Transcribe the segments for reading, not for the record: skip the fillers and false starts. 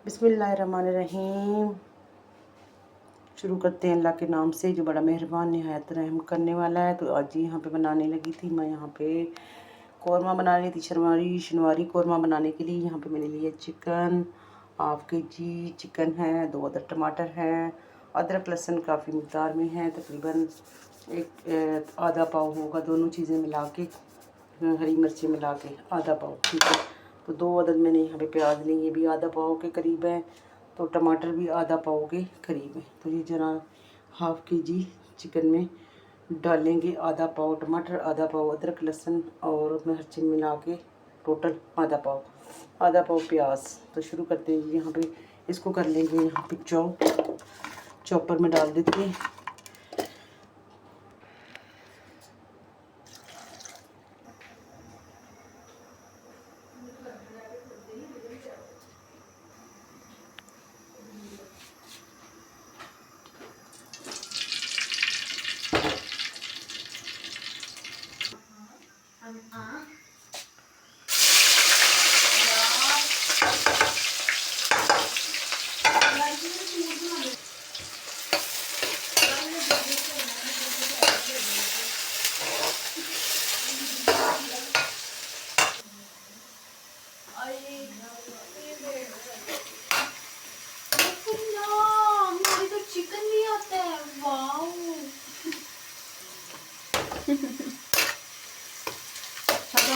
बिस्मिल्लाहिर्रहमानिर्रहीम। शुरू करते हैं अल्लाह के नाम से जो बड़ा मेहरबान निहायत रहम करने वाला है। तो आज यहाँ पे बनाने लगी थी मैं, यहाँ पे कौरमा बना रही थी। शनवारी कौरमा बनाने के लिए यहाँ पे मैंने लिया चिकन, हाफ kg चिकन है, 2 अदर टमाटर हैं, अदरक लहसुन काफ़ी मकदार में है, तकरीबन एक आधा पाव होगा। दोनों चीज़ें मिला के, हरी मिर्ची मिला के आधा पाव, ठीक है। तो 2 अदद मैंने यहाँ पे प्याज ली, ये भी आधा पाव के करीब है। तो टमाटर भी आधा पाव के करीब है। तो ये जरा हाफ kg चिकन में डालेंगे आधा पाव टमाटर, आधा पाव अदरक लहसुन और मिर्ची मिला के टोटल आधा पाव प्याज। तो शुरू करते हैं। यहाँ पे इसको कर लेंगे, यहाँ पे चॉपर में डाल देते हैं।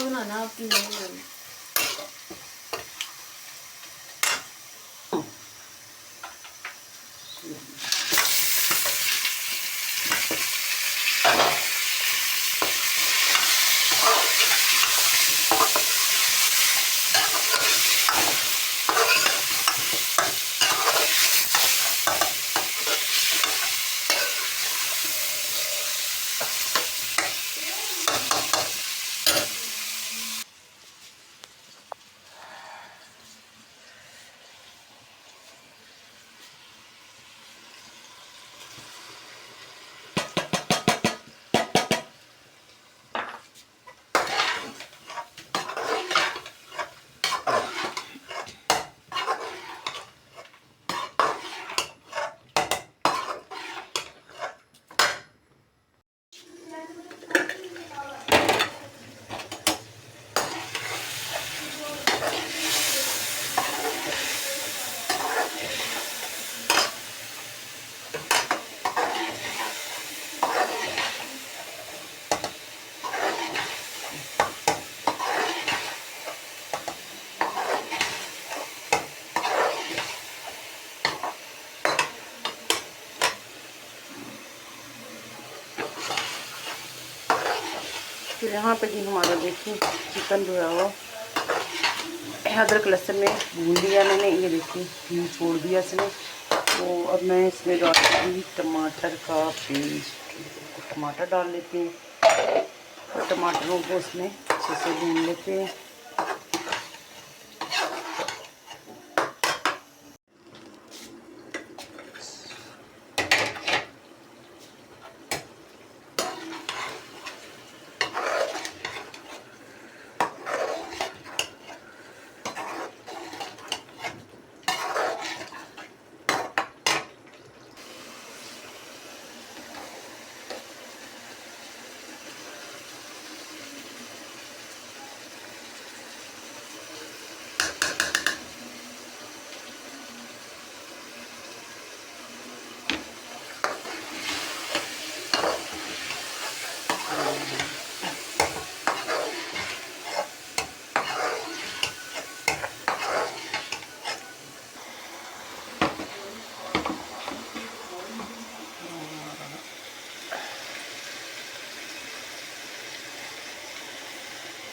बनाना आपकी तो यहाँ पे जी हमारा देखिए चिकन जो है वो अदरक लहसुन में भून लिया मैंने। ये देखिए घी छोड़ दिया इसने। तो अब मैं इसमें डालूँगी टमाटर का पेस्ट। टमाटर डाल लेते हैं और टमाटरों को इसमें अच्छे से भून लेते हैं।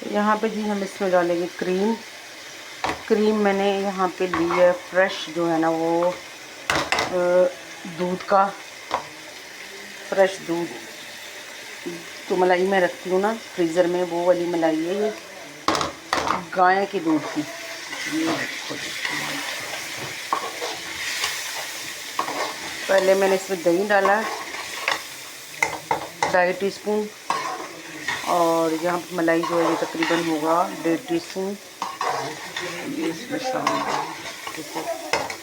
यहाँ पे जी हम इसमें डालेंगे क्रीम मैंने यहाँ पे ली है फ्रेश, जो है ना वो दूध का फ्रेश दूध। तो मलाई मैं रखती हूँ ना फ्रीज़र में, वो वाली मलाई है ये, गाय के दूध की। ये देखो पहले मैंने इसमें दही डाला 2.5 टीस्पून, और यहाँ पर मलाई जो है ये तकरीबन होगा 1.5 टीस्पून। ये इसमें शामिल है, ठीक है।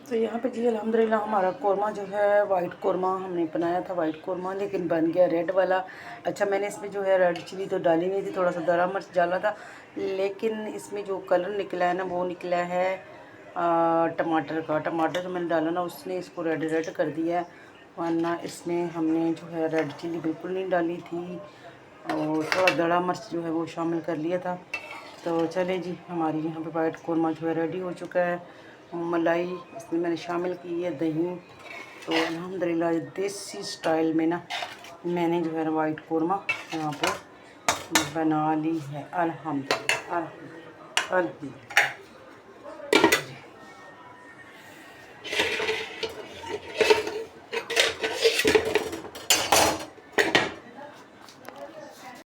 तो यहाँ पे जी अल्हम्दुलिल्लाह हमारा कोरमा जो है वाइट कोरमा हमने बनाया था, वाइट कोरमा, लेकिन बन गया रेड वाला। अच्छा, मैंने इसमें जो है रेड चिली तो डाली नहीं थी, थोड़ा सा दरा मिर्च डाला था, लेकिन इसमें जो कलर निकला है ना वो निकला है टमाटर का। टमाटर जो मैंने डाला ना उसने इसको रेड रेड कर दिया है, वरना इसमें हमने जो है रेड चिली बिल्कुल नहीं डाली थी और थोड़ा दरा मिर्च जो है वो शामिल कर लिया था। तो चले जी, हमारी यहाँ पे वाइट कोरमा जो है रेडी हो चुका है। मलाई इसमें मैंने शामिल की है, दही। तो अल्हम्दुलिल्लाह देसी स्टाइल में ना मैंने जो है वाइट कोरमा यहाँ पे बना ली है। अल्हम्दुलिल्लाह अल्हम्दुलिल्लाह अल्हम्दुलिल्लाह।